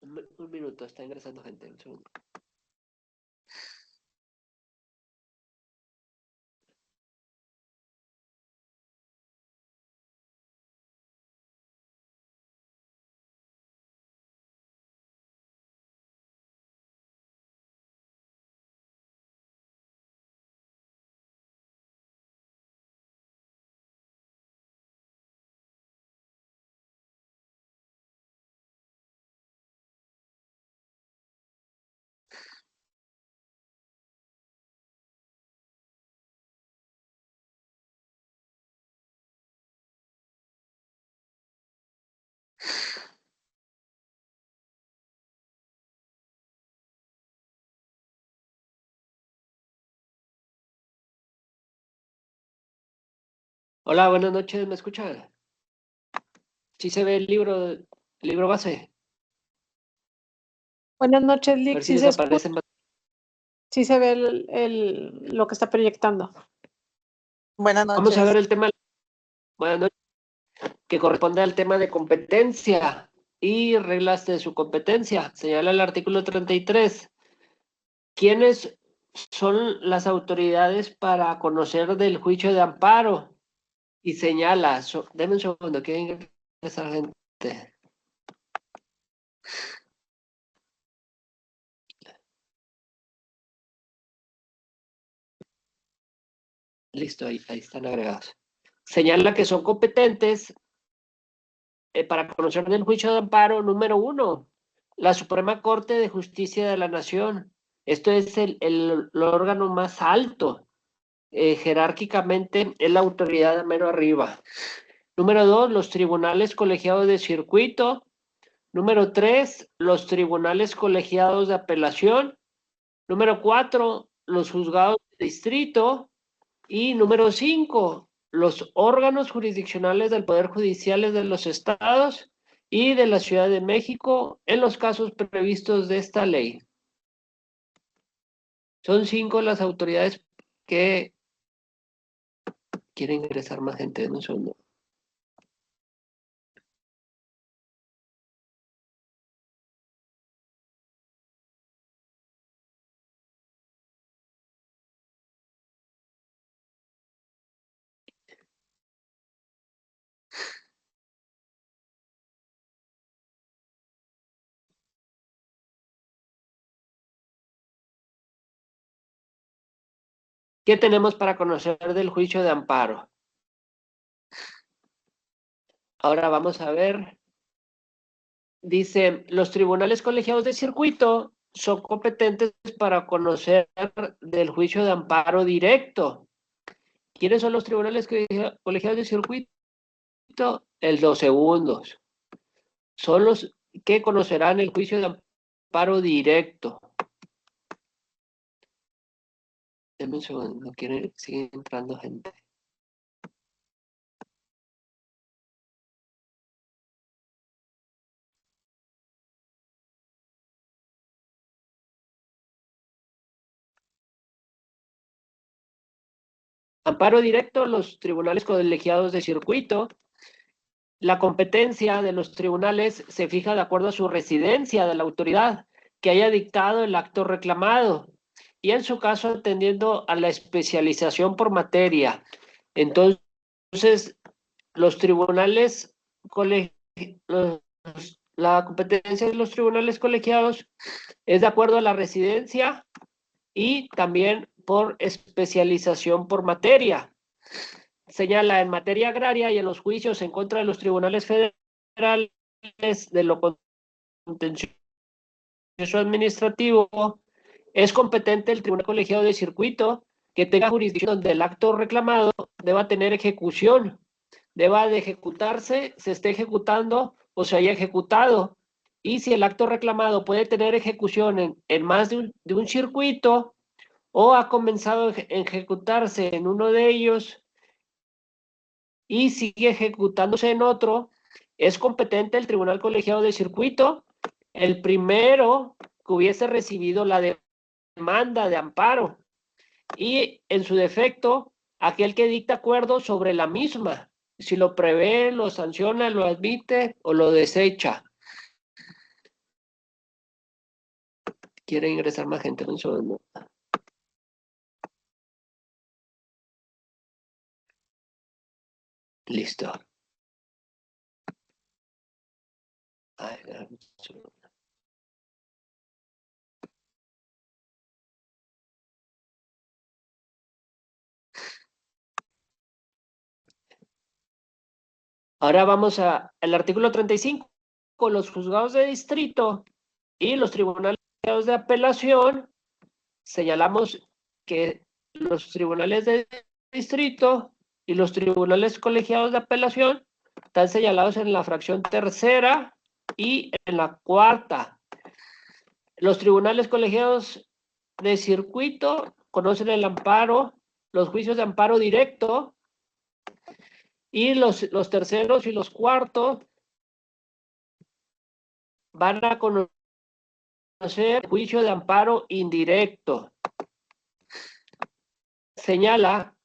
Un minuto, está ingresando gente, un segundo. Hola, buenas noches, ¿me escuchan? ¿Sí se ve el libro base? Buenas noches, A Lick. ver si les aparece más. Sí se ve lo que está proyectando. Buenas noches. Vamos a ver el tema, buenas noches, que corresponde al tema de competencia y reglas de su competencia. Señala el artículo 33. ¿Quiénes son las autoridades para conocer del juicio de amparo? Y señala, denme un segundo, quieren ingresar gente. Listo, ahí están agregados. Señala que son competentes para conocer del juicio de amparo, número 1, la Suprema Corte de Justicia de la Nación. Esto es el órgano más alto. Jerárquicamente es la autoridad de mero arriba. Número 2, los tribunales colegiados de circuito. Número 3, los tribunales colegiados de apelación. Número 4, los juzgados de distrito. Y número 5, los órganos jurisdiccionales del Poder Judicial de los estados y de la Ciudad de México en los casos previstos de esta ley. Son 5 las autoridades que quieren ingresar más gente en un segundo. ¿Qué tenemos para conocer del juicio de amparo? Ahora vamos a ver. Dice, los tribunales colegiados de circuito son competentes para conocer del juicio de amparo directo. ¿Quiénes son los tribunales colegiados de circuito? El 2 segundos. Son los que conocerán el juicio de amparo directo. Denme un segundo, no quieren, sigue entrando gente. Amparo directo, los tribunales colegiados de circuito. La competencia de los tribunales se fija de acuerdo a su residencia de la autoridad que haya dictado el acto reclamado y en su caso atendiendo a la especialización por materia. Entonces, los tribunales la competencia de los tribunales colegiados es de acuerdo a la residencia y también por especialización por materia. Señala en materia agraria y en los juicios en contra de los tribunales federales de lo contencioso administrativo, es competente el tribunal colegiado de circuito que tenga jurisdicción donde el acto reclamado deba tener ejecución, deba de ejecutarse, se esté ejecutando o se haya ejecutado. Y si el acto reclamado puede tener ejecución en más de un circuito o ha comenzado a ejecutarse en uno de ellos y sigue ejecutándose en otro, es competente el tribunal colegiado de circuito, el primero que hubiese recibido la demanda de amparo y en su defecto aquel que dicta acuerdo sobre la misma, si lo prevé, lo sanciona, lo admite o lo desecha. quiere ingresar más gente. Un segundo. Listo. Ay, un segundo. Ahora vamos al artículo 35. Con los juzgados de distrito y los tribunales de apelación, señalamos que los tribunales de distrito y los tribunales colegiados de apelación están señalados en la fracción tercera y en la cuarta. Los tribunales colegiados de circuito conocen el amparo, los juicios de amparo directo, y los terceros y los cuartos van a conocer el juicio de amparo indirecto. Señala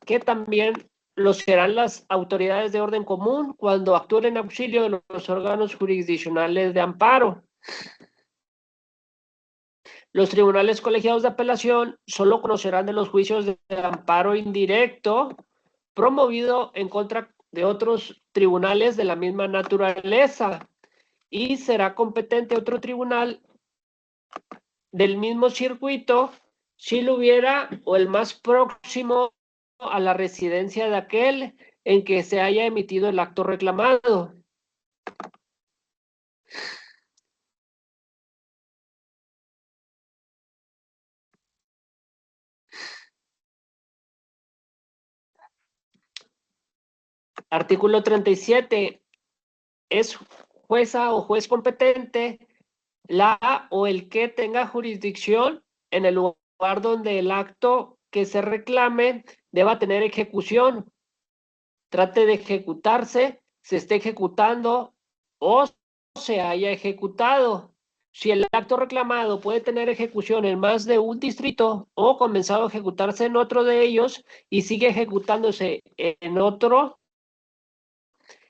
que también lo serán las autoridades de orden común cuando actúen en auxilio de los órganos jurisdiccionales de amparo. Los tribunales colegiados de apelación solo conocerán de los juicios de amparo indirecto promovido en contra de otros tribunales de la misma naturaleza, y será competente otro tribunal del mismo circuito si lo hubiera o el más próximo a la residencia de aquel en que se haya emitido el acto reclamado. Artículo 37. Es jueza o juez competente la o el que tenga jurisdicción en el lugar donde el acto que se reclame deba tener ejecución, trate de ejecutarse, se esté ejecutando o se haya ejecutado. Si el acto reclamado puede tener ejecución en más de un distrito o comenzado a ejecutarse en otro de ellos y sigue ejecutándose en otro,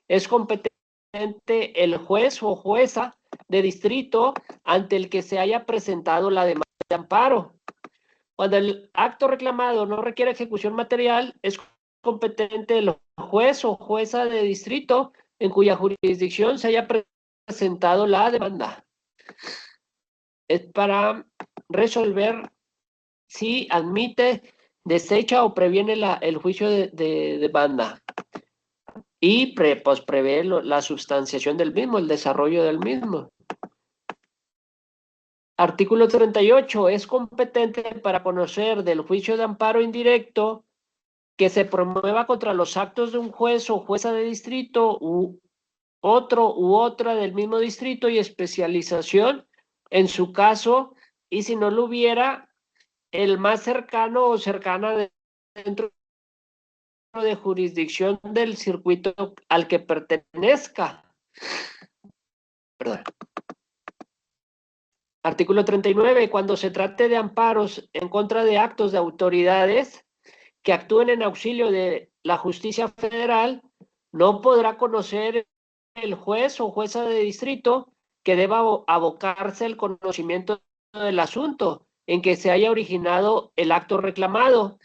es competente el juez o jueza de distrito ante el que se haya presentado la demanda de amparo. Cuando el acto reclamado no requiere ejecución material, es competente el juez o jueza de distrito en cuya jurisdicción se haya presentado la demanda. Es para resolver si admite, desecha o previene el juicio de demanda. Y pues prevé la sustanciación del mismo, el desarrollo del mismo. Artículo 38. Es competente para conocer del juicio de amparo indirecto que se promueva contra los actos de un juez o jueza de distrito u otro u otra del mismo distrito y especialización en su caso, y si no lo hubiera, el más cercano o cercana dentro de jurisdicción del circuito al que pertenezca. Perdón. Artículo 39. Cuando se trate de amparos en contra de actos de autoridades que actúen en auxilio de la justicia federal, no podrá conocer el juez o jueza de distrito que deba abocarse al conocimiento del asunto en que se haya originado el acto reclamado.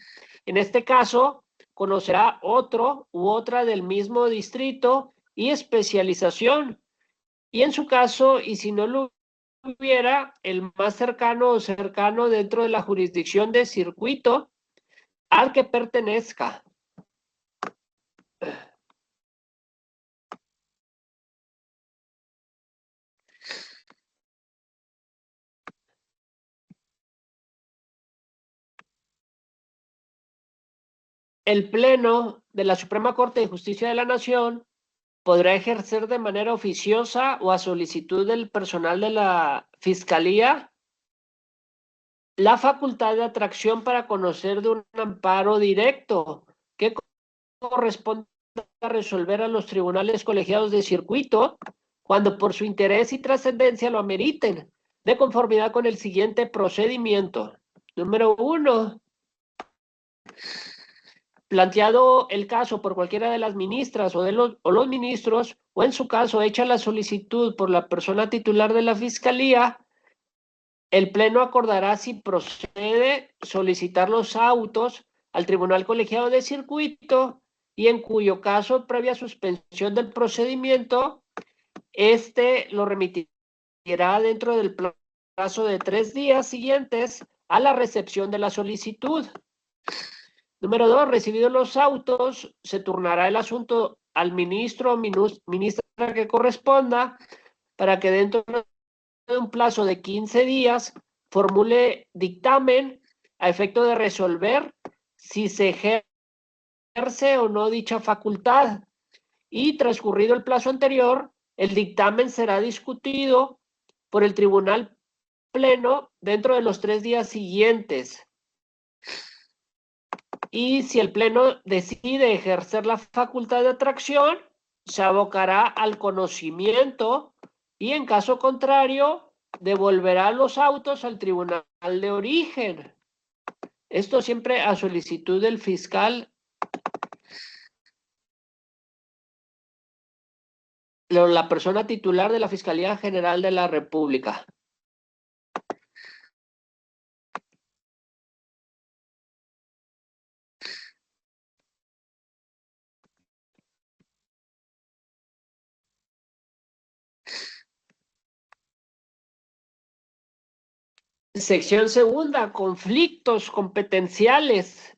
En este caso, conocerá otro u otra del mismo distrito y especialización. Y en su caso, y si no lo hubiera, el más cercano o cercano dentro de la jurisdicción de circuito al que pertenezca. El Pleno de la Suprema Corte de Justicia de la Nación podrá ejercer de manera oficiosa o a solicitud del personal de la Fiscalía la facultad de atracción para conocer de un amparo directo que corresponde a resolver a los tribunales colegiados de circuito cuando por su interés y trascendencia lo ameriten, de conformidad con el siguiente procedimiento. Número 1. Planteado el caso por cualquiera de las ministras o los ministros, o en su caso hecha la solicitud por la persona titular de la Fiscalía, el Pleno acordará si procede solicitar los autos al Tribunal Colegiado de Circuito y en cuyo caso, previa suspensión del procedimiento, lo remitirá dentro del plazo de 3 días siguientes a la recepción de la solicitud. Número 2, recibidos los autos, se turnará el asunto al ministro o ministra que corresponda para que dentro de un plazo de 15 días formule dictamen a efecto de resolver si se ejerce o no dicha facultad. Y transcurrido el plazo anterior, el dictamen será discutido por el Tribunal Pleno dentro de los 3 días siguientes. Y si el Pleno decide ejercer la facultad de atracción, se abocará al conocimiento y en caso contrario, devolverá los autos al tribunal de origen. Esto siempre a solicitud del fiscal, la persona titular de la Fiscalía General de la República. Sección segunda, conflictos competenciales.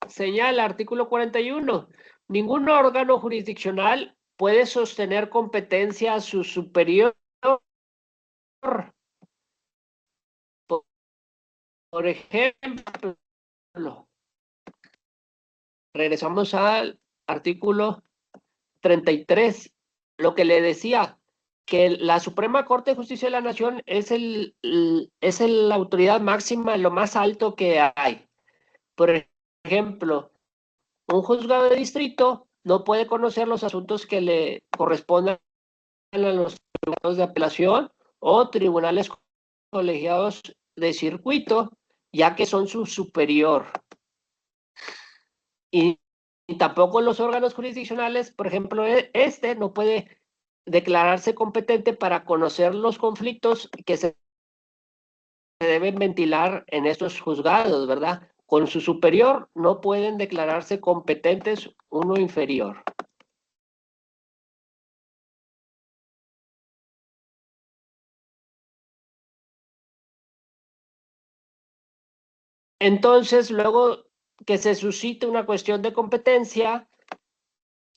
Señala artículo 41. Ningún órgano jurisdiccional puede sostener competencia a su superior. Por ejemplo, regresamos al artículo 33, lo que le decía, que la Suprema Corte de Justicia de la Nación es la autoridad máxima, lo más alto que hay. Por ejemplo, un juzgado de distrito no puede conocer los asuntos que le correspondan a los tribunales de apelación o tribunales colegiados de circuito, ya que son su superior. Y tampoco los órganos jurisdiccionales, por ejemplo, no puede declararse competente para conocer los conflictos que se deben ventilar en estos juzgados, ¿verdad? Con su superior no pueden declararse competentes uno inferior. Entonces, luego que se suscite una cuestión de competencia,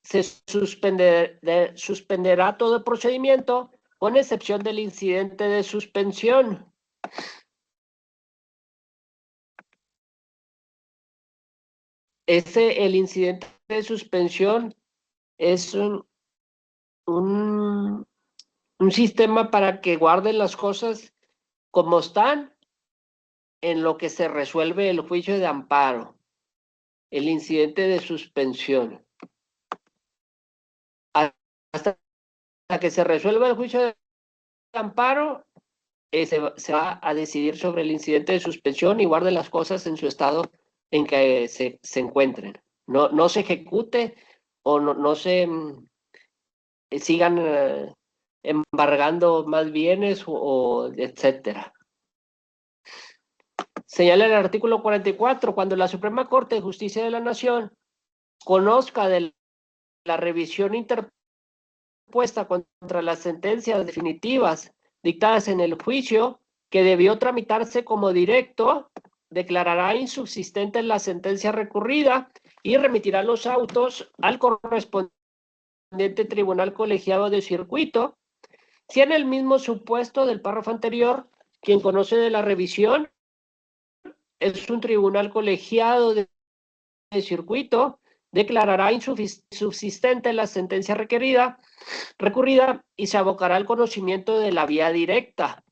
se suspenderá todo el procedimiento, con excepción del incidente de suspensión. El incidente de suspensión es un sistema para que guarden las cosas como están en lo que se resuelve el juicio de amparo, el incidente de suspensión. Hasta que se resuelva el juicio de amparo, se va a decidir sobre el incidente de suspensión y guarde las cosas en su estado en que se encuentren. No se ejecute o no se sigan embargando más bienes o etcétera. Señala el artículo 44, cuando la Suprema Corte de Justicia de la Nación conozca de la revisión interpuesta contra las sentencias definitivas dictadas en el juicio que debió tramitarse como directo, declarará insubsistente la sentencia recurrida y remitirá los autos al correspondiente tribunal colegiado de circuito. Si en el mismo supuesto del párrafo anterior, quien conoce de la revisión es un tribunal colegiado de circuito, declarará insubsistente la sentencia recurrida y se abocará al conocimiento de la vía directa.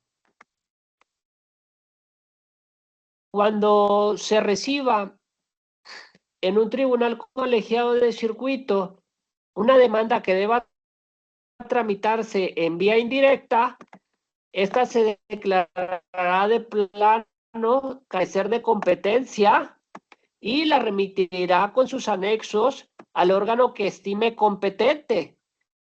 Cuando se reciba en un tribunal colegiado de circuito una demanda que deba tramitarse en vía indirecta, esta se declarará de plano carecer de competencia y la remitirá con sus anexos al órgano que estime competente.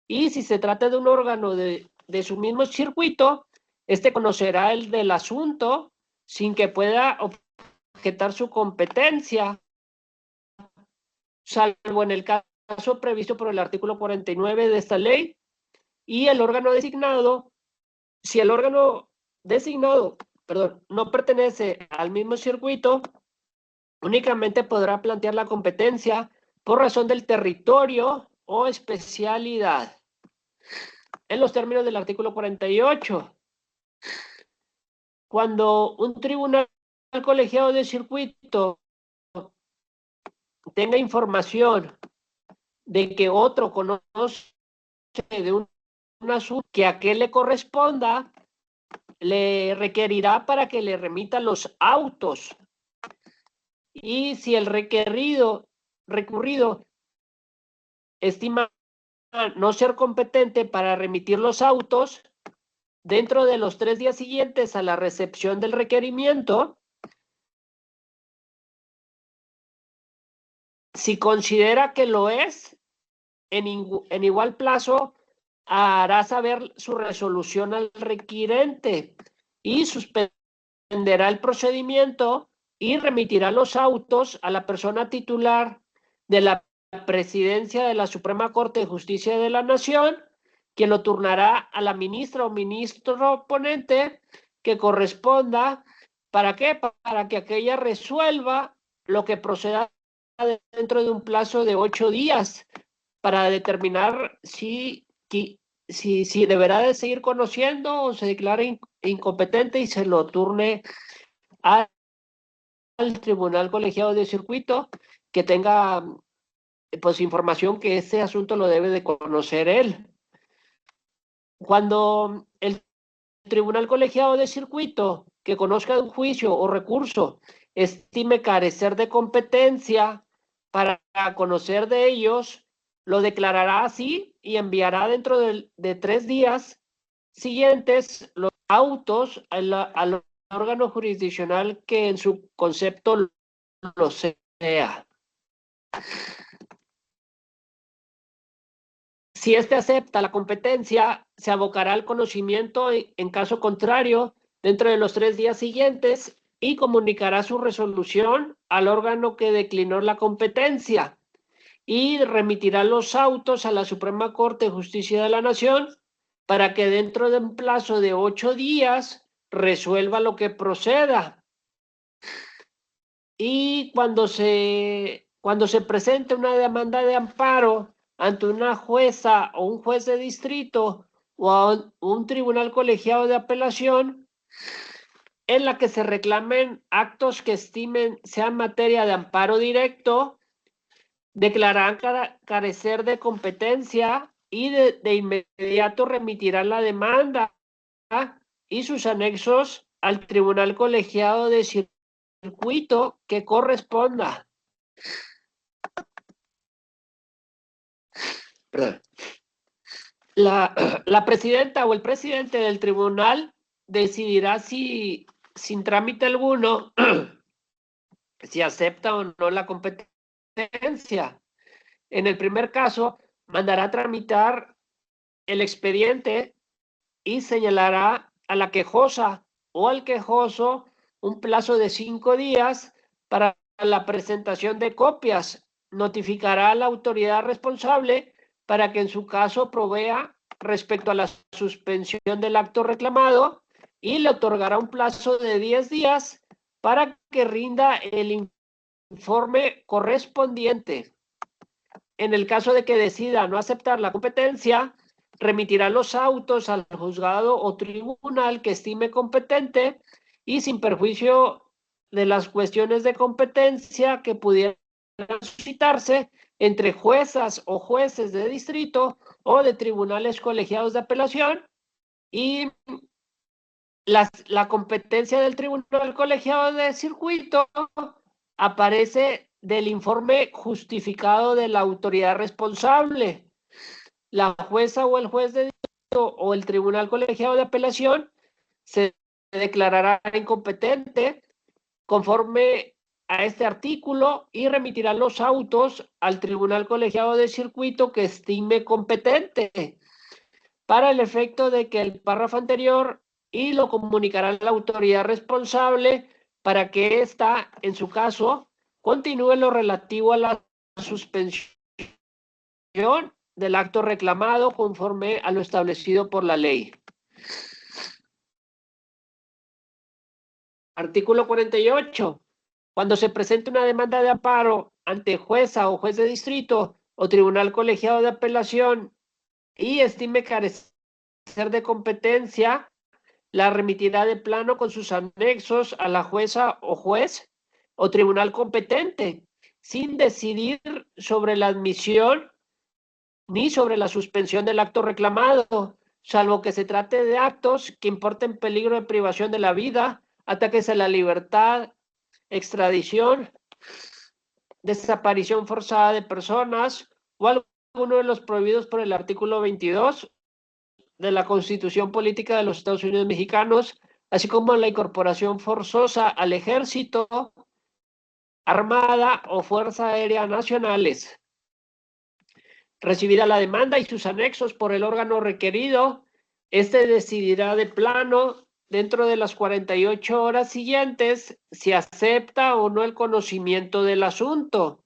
Y si se trata de un órgano de su mismo circuito, Este conocerá el del asunto sin que pueda objetar su competencia, salvo en el caso previsto por el artículo 49 de esta ley, y el órgano designado, si el órgano designado, no pertenece al mismo circuito, únicamente podrá plantear la competencia por razón del territorio o especialidad. En los términos del artículo 48, cuando un tribunal colegiado de circuito tenga información de que otro conoce de un asunto que a qué le corresponda, le requerirá para que le remita los autos. Y si el recurrido estima no ser competente para remitir los autos, dentro de los 3 días siguientes a la recepción del requerimiento, si considera que lo es, en igual plazo, hará saber su resolución al requirente y suspenderá el procedimiento y remitirá los autos a la persona titular de la presidencia de la Suprema Corte de Justicia de la Nación, quien lo turnará a la ministra o ministro ponente que corresponda. ¿Para qué? Para que aquella resuelva lo que proceda dentro de un plazo de 8 días para determinar si deberá de seguir conociendo o se declara incompetente y se lo turne al tribunal colegiado de circuito que tenga pues información que ese asunto lo debe de conocer él. Cuando el tribunal colegiado de circuito que conozca de un juicio o recurso estime carecer de competencia para conocer de ellos, lo declarará así y enviará dentro de 3 días siguientes los autos al órgano jurisdiccional que en su concepto lo sea. Si éste acepta la competencia, se abocará al conocimiento en caso contrario dentro de los 3 días siguientes y comunicará su resolución al órgano que declinó la competencia y remitirá los autos a la Suprema Corte de Justicia de la Nación para que dentro de un plazo de 8 días resuelva lo que proceda. Y cuando se presente una demanda de amparo ante una jueza o un juez de distrito o a un tribunal colegiado de apelación en la que se reclamen actos que estimen sean materia de amparo directo, declararán carecer de competencia y de inmediato remitirán la demanda y sus anexos al tribunal colegiado de circuito que corresponda. La presidenta o el presidente del tribunal decidirá si, sin trámite alguno, si acepta o no la competencia. En el primer caso, mandará tramitar el expediente y señalará a la quejosa o al quejoso un plazo de 5 días para la presentación de copias. Notificará a la autoridad responsable para que en su caso provea respecto a la suspensión del acto reclamado y le otorgará un plazo de 10 días para que rinda el informe correspondiente. En el caso de que decida no aceptar la competencia, remitirá los autos al juzgado o tribunal que estime competente y sin perjuicio de las cuestiones de competencia que pudieran suscitarse entre juezas o jueces de distrito o de tribunales colegiados de apelación, y la competencia del tribunal colegiado de circuito aparece del informe justificado de la autoridad responsable. La jueza o el juez de distrito o el tribunal colegiado de apelación se declarará incompetente conforme a este artículo y remitirá los autos al tribunal colegiado de circuito que estime competente, para el efecto de que el párrafo anterior y lo comunicará a la autoridad responsable para que ésta, en su caso, continúe lo relativo a la suspensión del acto reclamado conforme a lo establecido por la ley. Artículo 48. Cuando se presente una demanda de amparo ante jueza o juez de distrito o tribunal colegiado de apelación y estime carecer de competencia, la remitirá de plano con sus anexos a la jueza o juez o tribunal competente, sin decidir sobre la admisión ni sobre la suspensión del acto reclamado, salvo que se trate de actos que importen peligro de privación de la vida, ataques a la libertad, extradición, desaparición forzada de personas o alguno de los prohibidos por el artículo 22 de la Constitución Política de los Estados Unidos Mexicanos, así como la incorporación forzosa al ejército, armada o fuerza aérea nacionales. Recibida la demanda y sus anexos por el órgano requerido, este decidirá de plano dentro de las 48 horas siguientes si acepta o no el conocimiento del asunto.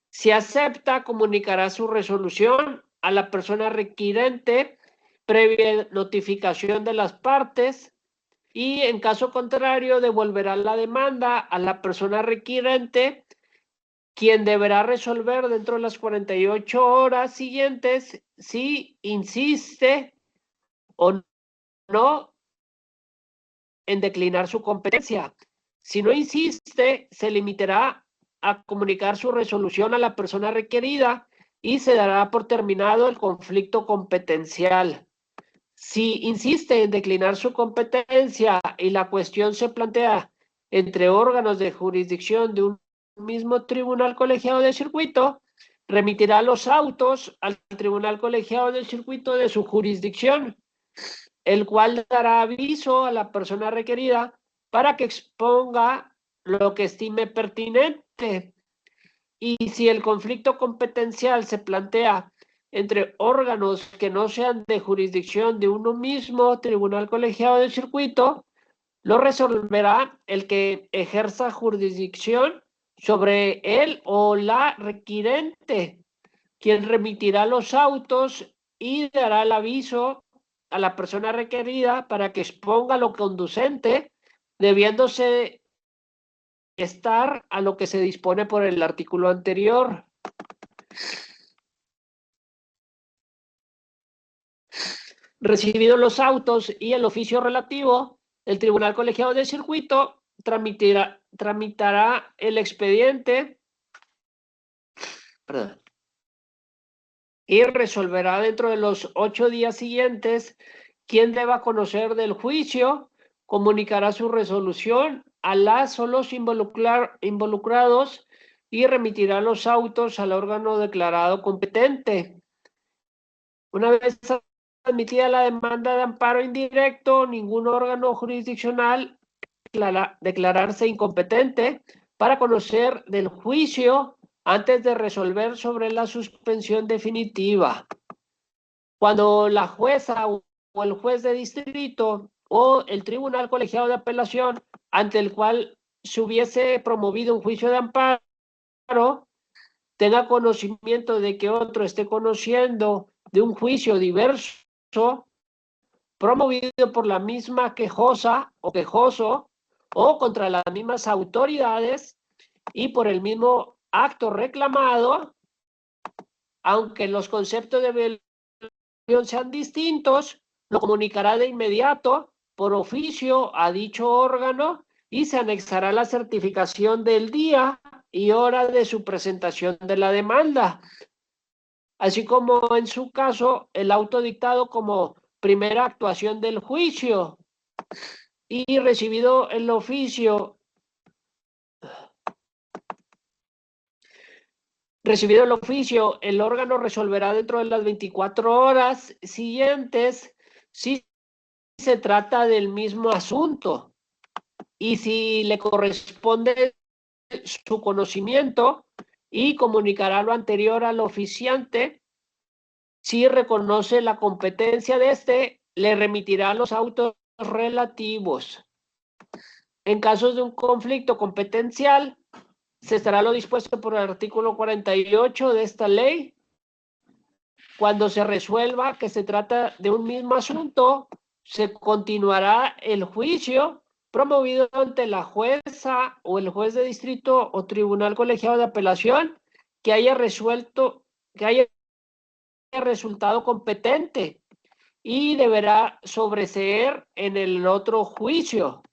Si acepta, comunicará su resolución a la persona requirente previa notificación de las partes y, en caso contrario, devolverá la demanda a la persona requirente, quien deberá resolver dentro de las 48 horas siguientes si insiste o no en declinar su competencia. Si no insiste, se limitará a comunicar su resolución a la persona requerida y se dará por terminado el conflicto competencial. Si insiste en declinar su competencia y la cuestión se plantea entre órganos de jurisdicción de un mismo tribunal colegiado de circuito, remitirá los autos al tribunal colegiado de circuito de su jurisdicción, el cual dará aviso a la persona requerida para que exponga lo que estime pertinente. Y si el conflicto competencial se plantea entre órganos que no sean de jurisdicción de uno mismo tribunal colegiado de circuito, lo resolverá el que ejerza jurisdicción sobre él o la requirente, quien remitirá los autos y dará el aviso a la persona requerida para que exponga lo conducente, debiéndose estar a lo que se dispone por el artículo anterior. Recibidos los autos y el oficio relativo, el Tribunal Colegiado de Circuito tramitará el expediente y resolverá dentro de los 8 días siguientes quién deba conocer del juicio, comunicará su resolución a las o los involucrados y remitirá los autos al órgano declarado competente. Una vez admitida la demanda de amparo indirecto, ningún órgano jurisdiccional declararse incompetente para conocer del juicio antes de resolver sobre la suspensión definitiva. Cuando la jueza o el juez de distrito o el tribunal colegiado de apelación ante el cual se hubiese promovido un juicio de amparo tenga conocimiento de que otro esté conociendo de un juicio diverso promovido por la misma quejosa o quejoso o contra las mismas autoridades y por el mismo acto reclamado, aunque los conceptos de violación sean distintos, lo comunicará de inmediato por oficio a dicho órgano y se anexará la certificación del día y hora de su presentación de la demanda, así como en su caso el auto dictado como primera actuación del juicio. Y recibido el oficio, el órgano resolverá dentro de las 24 horas siguientes si se trata del mismo asunto y si le corresponde su conocimiento y comunicará lo anterior al oficiante. Si reconoce la competencia de este, le remitirá los autos relativos. En casos de un conflicto competencial, se estará lo dispuesto por el artículo 48 de esta ley. Cuando se resuelva que se trata de un mismo asunto, se continuará el juicio promovido ante la jueza o el juez de distrito o tribunal colegiado de apelación que haya resultado competente y deberá sobreseer en el otro juicio.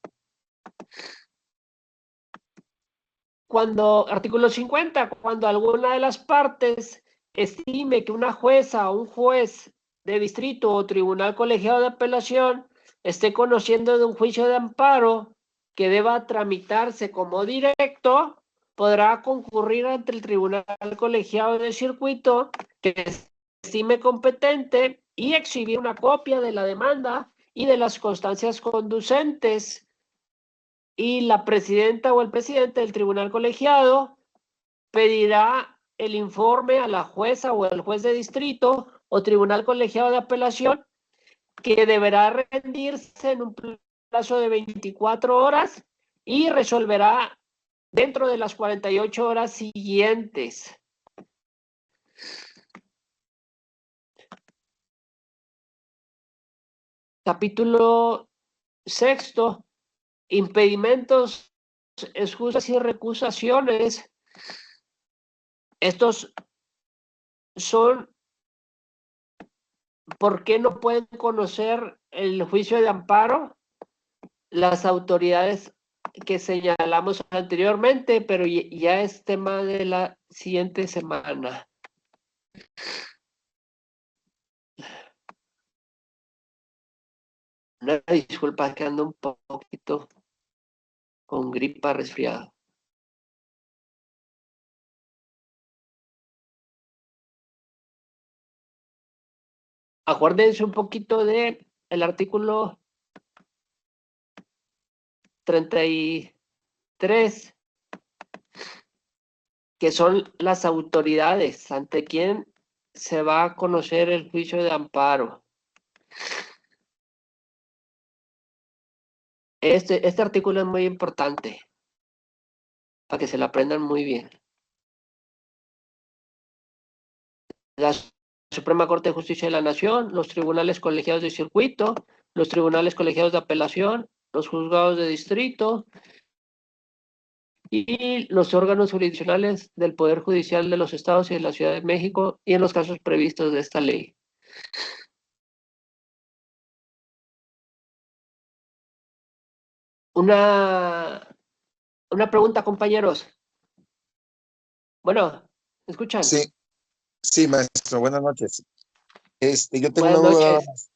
Artículo 50, cuando alguna de las partes estime que una jueza o un juez de distrito o tribunal colegiado de apelación esté conociendo de un juicio de amparo que deba tramitarse como directo, podrá concurrir ante el tribunal colegiado de circuito que estime competente y exhibir una copia de la demanda y de las constancias conducentes, y la presidenta o el presidente del tribunal colegiado pedirá el informe a la jueza o el juez de distrito o tribunal colegiado de apelación, que deberá rendirse en un plazo de 24 horas y resolverá dentro de las 48 horas siguientes. Capítulo 6. Impedimentos, excusas y recusaciones. Estos son ¿por qué no pueden conocer el juicio de amparo? Las autoridades que señalamos anteriormente, pero ya es tema de la siguiente semana. Una disculpa, que ando un poquito con gripa, resfriado. Acuérdense un poquito de el artículo 33, que son las autoridades ante quien se va a conocer el juicio de amparo. Este artículo es muy importante para que se lo aprendan muy bien. La Suprema Corte de Justicia de la Nación, los tribunales colegiados de circuito, los tribunales colegiados de apelación, los juzgados de distrito y los órganos jurisdiccionales del Poder Judicial de los Estados y de la Ciudad de México, y en los casos previstos de esta ley. Una pregunta, compañeros. Bueno, ¿me escuchan? Sí, sí, maestro, buenas noches. Yo tengo Buenas una duda. noches.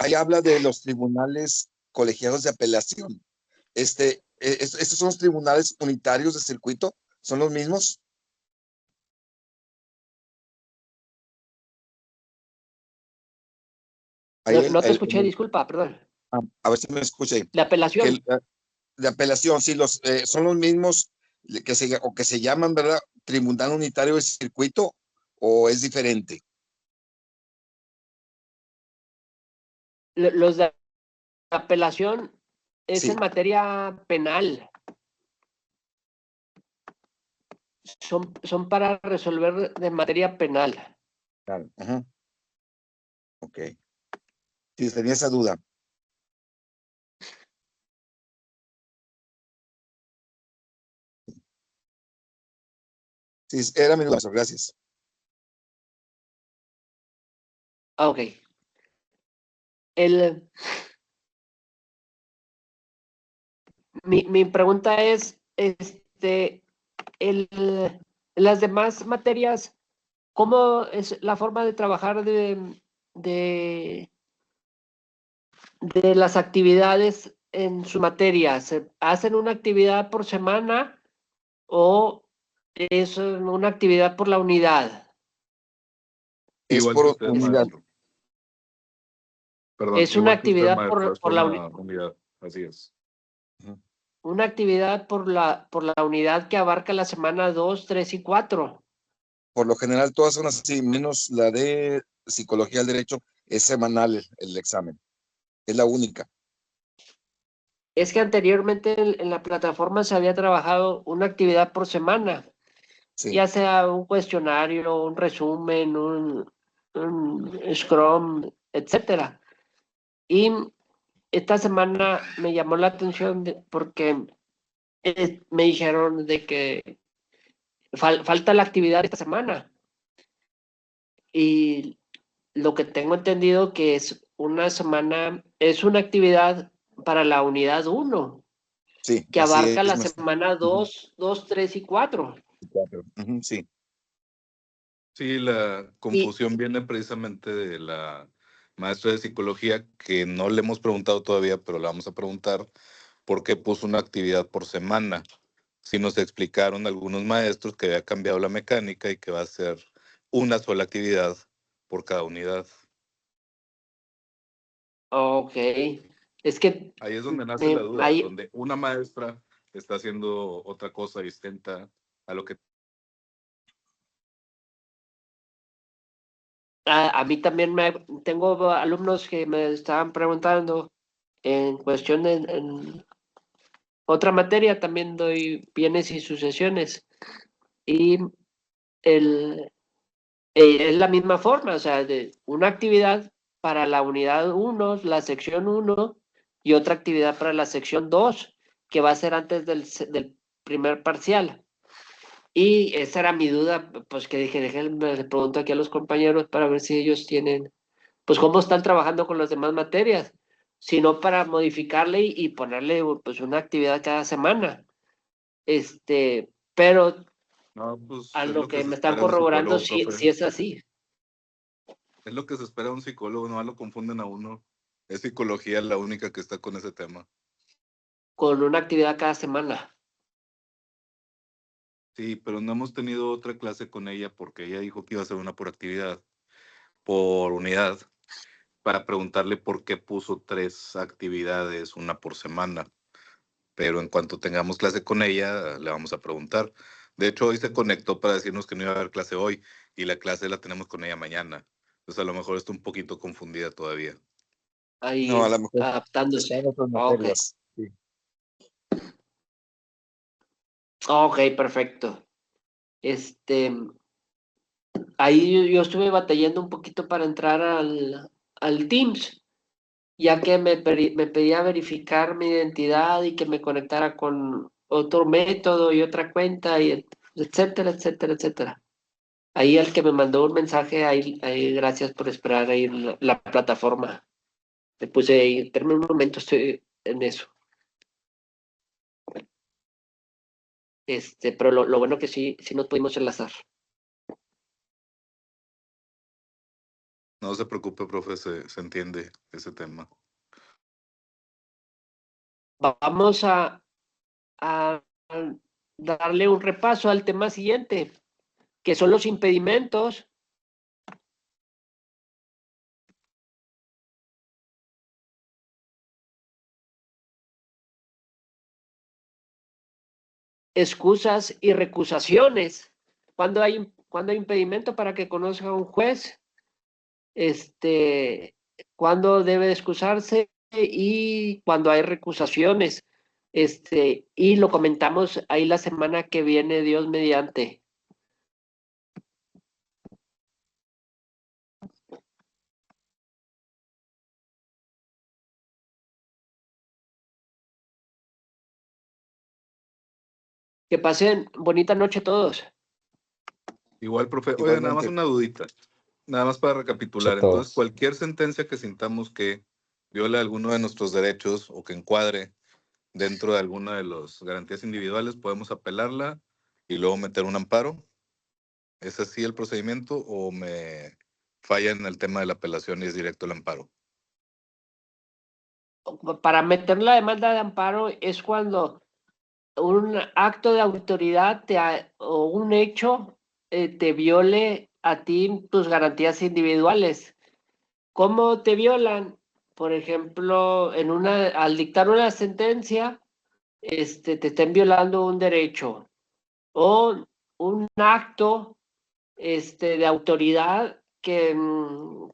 Ahí habla de los tribunales colegiados de apelación. ¿Estos son los tribunales unitarios de circuito? ¿Son los mismos? No te escuché, disculpa, perdón. A ver si me escuché. De apelación. De apelación, sí, son los mismos que se llaman, ¿verdad? Tribunal unitario de circuito, ¿o es diferente? Los de apelación es Sí. en materia penal. Son para resolver de materia penal. Claro. Ajá. Ok. Sí, tenía esa duda. Sí, era mi duda, gracias. Ok. Mi pregunta es, las demás materias, ¿cómo es la forma de trabajar de las actividades en su materia? ¿Se hacen una actividad por semana o es una actividad por la unidad? Es Igual que por usted, unidad. maestro. Perdón, Es una igual que usted, actividad maestro, es por la una unidad. Así es. Una actividad por la unidad que abarca la semana 2, 3 y 4. Por lo general todas son así, menos la de psicología del derecho, es semanal el examen. Es la única. Es que anteriormente en la plataforma se había trabajado una actividad por semana, Sí, ya sea un cuestionario, un resumen, un Scrum, etcétera. Y esta semana me llamó la atención porque me dijeron de que falta la actividad de esta semana. Y lo que tengo entendido que es una semana, es una actividad para la unidad 1, sí, que así abarca es, la maestro. semana Ujú, 2, 3 y 4. ujú, sí, Sí, la Y, confusión viene precisamente de la maestra de psicología que no le hemos preguntado todavía, pero le vamos a preguntar por qué puso una actividad por semana. Si nos explicaron algunos maestros que había cambiado la mecánica y que va a ser una sola actividad por cada unidad. ok, es que Ahí es donde nace la duda, ahí, donde una maestra está haciendo otra cosa distinta a lo que... a mí también tengo alumnos que me estaban preguntando en cuestión en otra materia, también doy bienes y sucesiones. Y el, es la misma forma, o sea, de una actividad para la unidad 1, la sección 1, y otra actividad para la sección 2, que va a ser antes del primer parcial. Y esa era mi duda, pues que dije, déjenme, le pregunto aquí a los compañeros para ver si ellos tienen, pues cómo están trabajando con las demás materias, sino para modificarle y ponerle pues una actividad cada semana. Pero No, pues a es lo lo que que se me están espera de un corroborando, psicólogo, sí, profe. sí es así. Es lo que se espera de un psicólogo, no lo confunden a uno. Es psicología la única que está con ese tema. Con una actividad cada semana. Sí, pero no hemos tenido otra clase con ella porque ella dijo que iba a hacer una por actividad, por unidad, para preguntarle por qué puso 3 actividades, una por semana. Pero en cuanto tengamos clase con ella, le vamos a preguntar. De hecho, hoy se conectó para decirnos que no iba a haber clase hoy y la clase la tenemos con ella mañana. Entonces, a lo mejor está un poquito confundida todavía. no, a Ahí lo mejor está en adaptándose. otras Ok, materias. Sí. ok, perfecto. Este, ahí yo estuve batallando un poquito para entrar al Teams, ya que me pedía verificar mi identidad y que me conectara con otro método y otra cuenta, y etcétera, etcétera, etcétera. Ahí el que me mandó un mensaje, ahí gracias por esperar ahí en la plataforma. Le puse ahí, espérame un momento, estoy en eso. Pero lo bueno que sí nos pudimos enlazar. No se preocupe, profe, se entiende ese tema. Vamos a darle un repaso al tema siguiente, que son los impedimentos. Excusas y recusaciones. Cuando hay impedimento para que conozca un juez, cuándo debe excusarse y cuando hay recusaciones. Y lo comentamos ahí la semana que viene, Dios mediante. Que pasen bonita noche todos. Igual, profe, oye, nada más Igualmente. una dudita, nada más para recapitular. Entonces, cualquier sentencia que sintamos que viole alguno de nuestros derechos o que encuadre dentro de alguna de las garantías individuales, podemos apelarla y luego meter un amparo. ¿Es así el procedimiento o me falla en el tema de la apelación y es directo el amparo? Para meter la demanda de amparo es cuando un acto de autoridad o un hecho te viole a ti tus garantías individuales. ¿Cómo te violan? Por ejemplo, al dictar una sentencia, te estén violando un derecho o un acto de autoridad que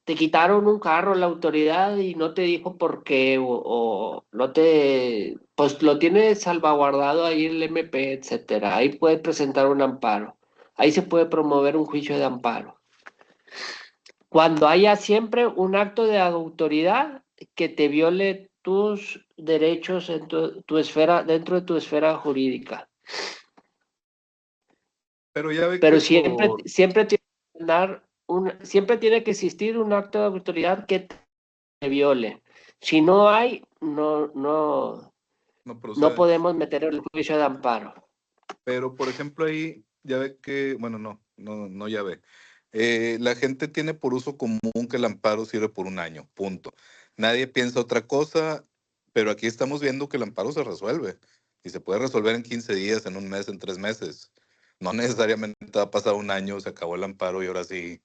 te quitaron un carro la autoridad y no te dijo por qué, o no te, pues lo tiene salvaguardado ahí el MP, etcétera. Ahí puedes presentar un amparo. Ahí se puede promover un juicio de amparo. Cuando haya siempre un acto de autoridad que te viole tus derechos en tu esfera, dentro de tu esfera jurídica. Pero ya ve Pero que siempre, por, siempre tiene que siempre tiene que existir un acto de autoridad que te viole. Si no hay, no no procede. podemos meter el juicio de amparo. Pero, por ejemplo, ahí ya ve que, bueno, no ya ve. La gente tiene por uso común que el amparo sirve por un año, punto. Nadie piensa otra cosa, pero aquí estamos viendo que el amparo se resuelve y se puede resolver en 15 días, en un mes, en 3 meses. No necesariamente va a pasar un año, se acabó el amparo y ahora sí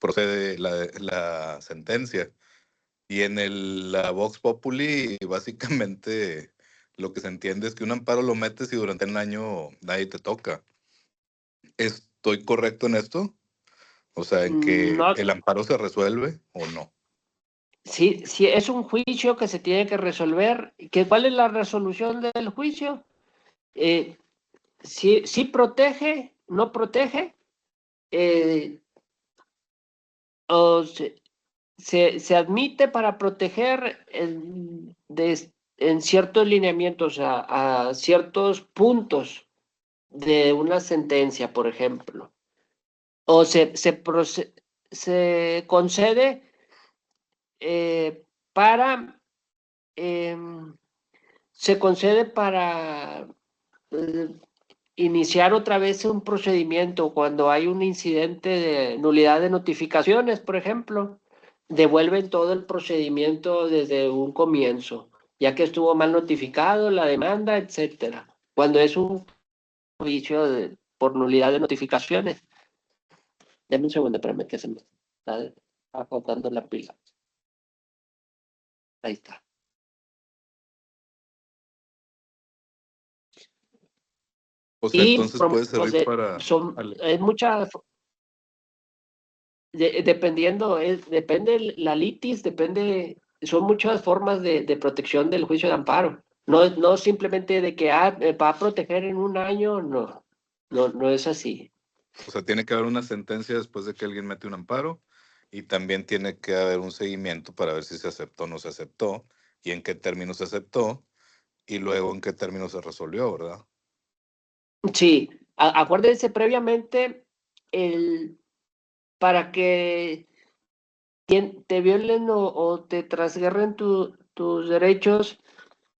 procede la sentencia. Y en la Vox Populi, básicamente lo que se entiende es que un amparo lo metes y durante un año nadie te toca. ¿Estoy correcto en esto? O sea, en que No, el amparo se resuelve o no. si es un juicio que se tiene que resolver, ¿cuál es la resolución del juicio? Si protege, no protege, eh, o se admite para proteger en ciertos lineamientos, a ciertos puntos de una sentencia, por ejemplo. O se concede para, em, se concede para eh, iniciar otra vez un procedimiento cuando hay un incidente de nulidad de notificaciones, por ejemplo, devuelven todo el procedimiento desde un comienzo, ya que estuvo mal notificado la demanda, etcétera. Cuando es un juicio por nulidad de notificaciones. Dame un segundo, espérame que se me está agotando la pila. Ahí está. O sea, Y entonces puede servir para... es mucha, dependiendo, depende la litis, son muchas formas de protección del juicio de amparo. No simplemente de que va a proteger en un año, no es así. O sea, tiene que haber una sentencia después de que alguien mete un amparo y también tiene que haber un seguimiento para ver si se aceptó o no se aceptó y en qué términos se aceptó y luego en qué términos se resolvió, ¿verdad? Sí, acuérdense previamente, para que te violen o te transgredan tus derechos,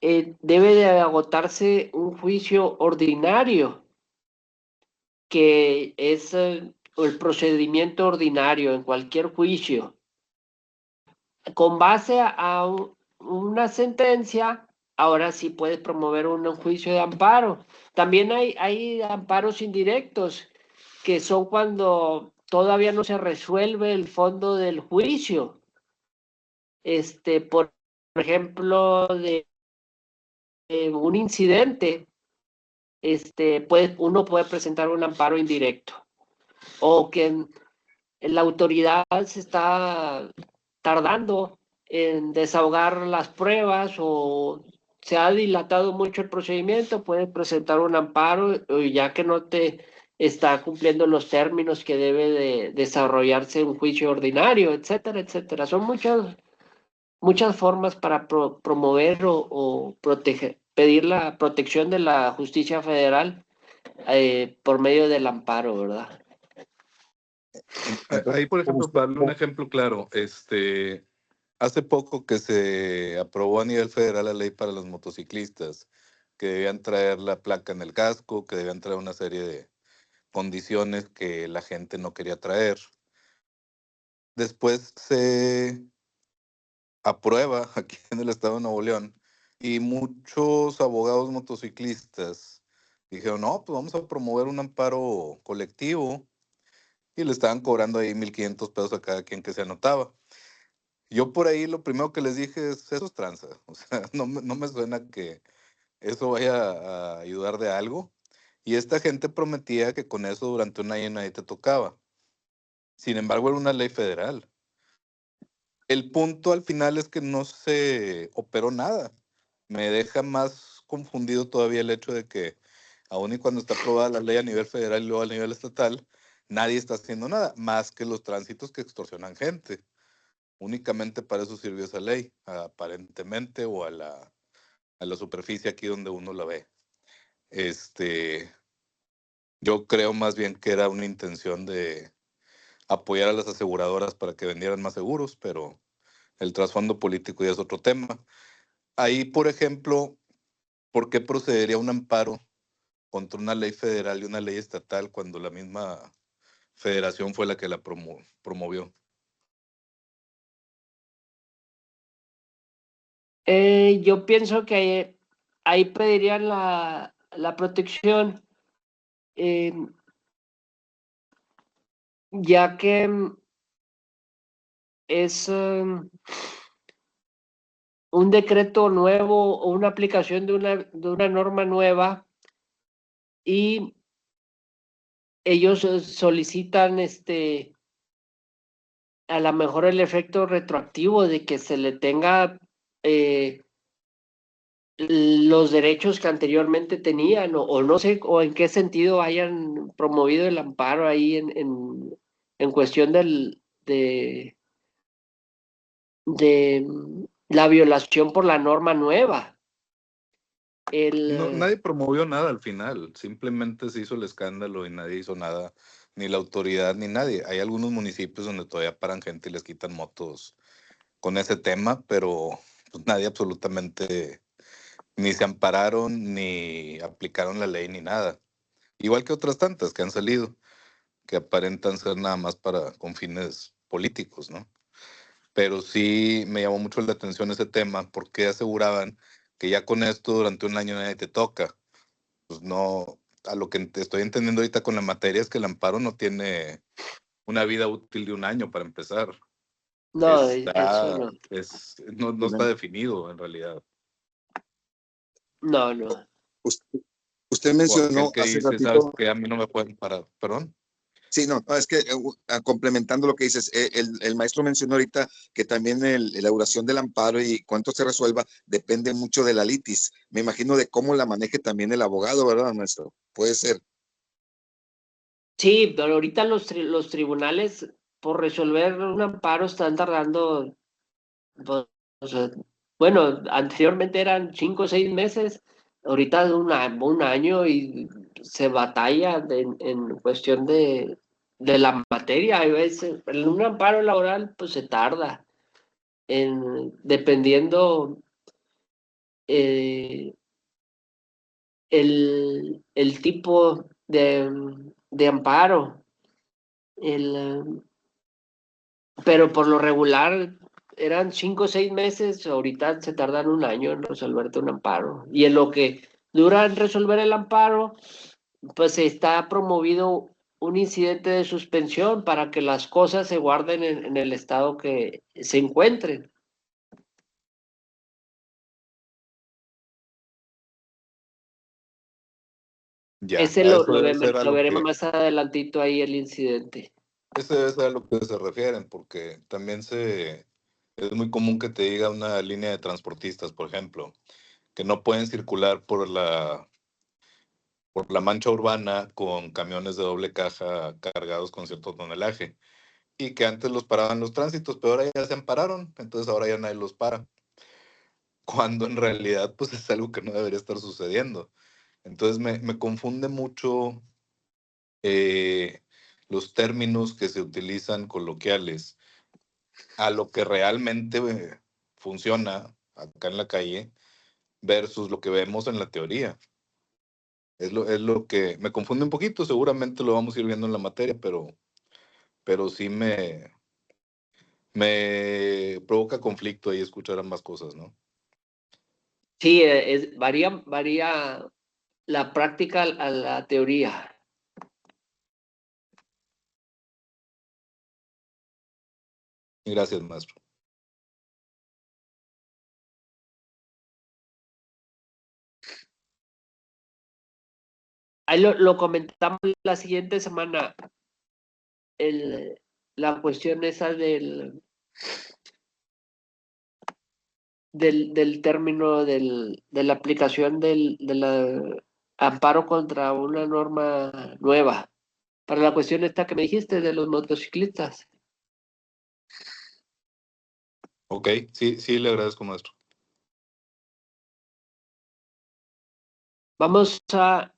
debe de agotarse un juicio ordinario, que es el procedimiento ordinario en cualquier juicio. Con base a una sentencia, ahora sí puedes promover un juicio de amparo. También hay amparos indirectos, que son cuando todavía no se resuelve el fondo del juicio. Por ejemplo, de un incidente, uno puede presentar un amparo indirecto, o que la autoridad se está tardando en desahogar las pruebas o se ha dilatado mucho el procedimiento, puede presentar un amparo, ya que no te está cumpliendo los términos que debe de desarrollarse un juicio ordinario, etcétera, etcétera. Son muchas formas para promover o proteger, pedir la protección de la justicia federal por medio del amparo, ¿verdad? Ahí, por ejemplo, Usted- para darle un ejemplo claro, hace poco que se aprobó a nivel federal la ley para los motociclistas, que debían traer la placa en el casco, que debían traer una serie de condiciones que la gente no quería traer. Después se aprueba aquí en el estado de Nuevo León y muchos abogados motociclistas dijeron, no, pues vamos a promover un amparo colectivo y le estaban cobrando ahí 1,500 pesos a cada quien que se anotaba. Yo por ahí lo primero que les dije es, eso es tranza. O sea, no me suena que eso vaya a ayudar de algo. Y esta gente prometía que con eso durante un año nadie te tocaba. Sin embargo, era una ley federal. El punto al final es que no se operó nada. Me deja más confundido todavía el hecho de que, aun y cuando está aprobada la ley a nivel federal y luego a nivel estatal, nadie está haciendo nada, más que los tránsitos que extorsionan gente. Únicamente para eso sirvió esa ley, aparentemente, o a la superficie aquí donde uno la ve. Yo creo más bien que era una intención de apoyar a las aseguradoras para que vendieran más seguros, pero el trasfondo político ya es otro tema. Ahí, por ejemplo, ¿por qué procedería un amparo contra una ley federal y una ley estatal cuando la misma federación fue la que la promovió? Yo pienso que ahí pedirían la protección, eh, ya que es un decreto nuevo o una aplicación de una norma nueva y ellos solicitan a lo mejor el efecto retroactivo de que se le tenga los derechos que anteriormente tenían, o no sé, o en qué sentido hayan promovido el amparo ahí en cuestión de la violación por la norma nueva. No, El, nadie promovió nada al final, simplemente se hizo el escándalo y nadie hizo nada, ni la autoridad ni nadie. Hay algunos municipios donde todavía paran gente y les quitan motos con ese tema, pero pues, nadie absolutamente ni se ampararon, ni aplicaron la ley, ni nada. Igual que otras tantas que han salido, que aparentan ser nada más con fines políticos, ¿no? Pero sí me llamó mucho la atención ese tema, porque aseguraban que ya con esto durante un año nadie te toca. Pues no, a lo que te estoy entendiendo ahorita con la materia es que el amparo no tiene una vida útil de un año para empezar. no, eso no, No está definido en realidad. no, no. Usted, usted O aquel mencionó que hace dice, ¿sabes ratito, qué? A mí no me pueden parar. Perdón. sí, no, no, es que complementando lo que dices, el maestro mencionó ahorita que también la duración del amparo y cuánto se resuelva depende mucho de la litis. Me imagino de cómo la maneje también el abogado, ¿verdad, maestro? Puede ser. Sí, pero ahorita los tribunales por resolver un amparo están tardando, pues, o sea, bueno, anteriormente eran 5 o 6 meses, ahorita un año y se batalla en cuestión de la materia. Hay veces, en un amparo laboral, pues se tarda, dependiendo eh, el tipo de amparo. Pero por lo regular eran 5 o 6 meses, ahorita se tardan un año en resolverte un amparo. Y en lo que dura en resolver el amparo, pues está promovido un incidente de suspensión para que las cosas se guarden en el estado que se encuentren. Ya, Ese a eso debe ser a lo lo veremos que, más adelantito ahí el incidente. ese debe ser a lo que se refieren, porque también es muy común que te diga una línea de transportistas, por ejemplo, que no pueden circular por la mancha urbana con camiones de doble caja cargados con cierto tonelaje y que antes los paraban los tránsitos, pero ahora ya se ampararon, entonces ahora ya nadie los para, cuando en realidad pues es algo que no debería estar sucediendo. Entonces me confunde mucho eh, los términos que se utilizan coloquiales a lo que realmente funciona acá en la calle versus lo que vemos en la teoría. Es lo que me confunde un poquito, seguramente lo vamos a ir viendo en la materia, pero sí me provoca conflicto ahí escuchar ambas cosas, ¿no? Sí, varía la práctica a la teoría. Gracias, maestro. Ahí lo comentamos la siguiente semana. la cuestión esa del término de la aplicación del amparo contra una norma nueva, para la cuestión esta que me dijiste de los motociclistas. Ok, sí, sí, le agradezco, maestro. Vamos a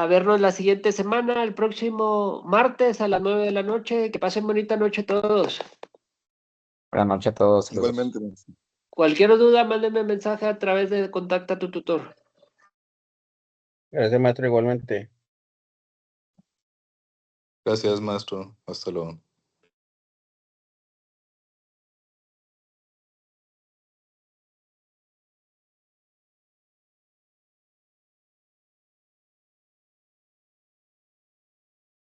vernos la siguiente semana, el próximo martes a las 9 de la noche. Que pasen bonita noche todos. Buenas noches a todos. Saludos. Igualmente, maestro. Cualquier duda, mándenme mensaje a través de Contacta a tu tutor. Gracias, maestro, igualmente. Gracias, maestro. Hasta luego.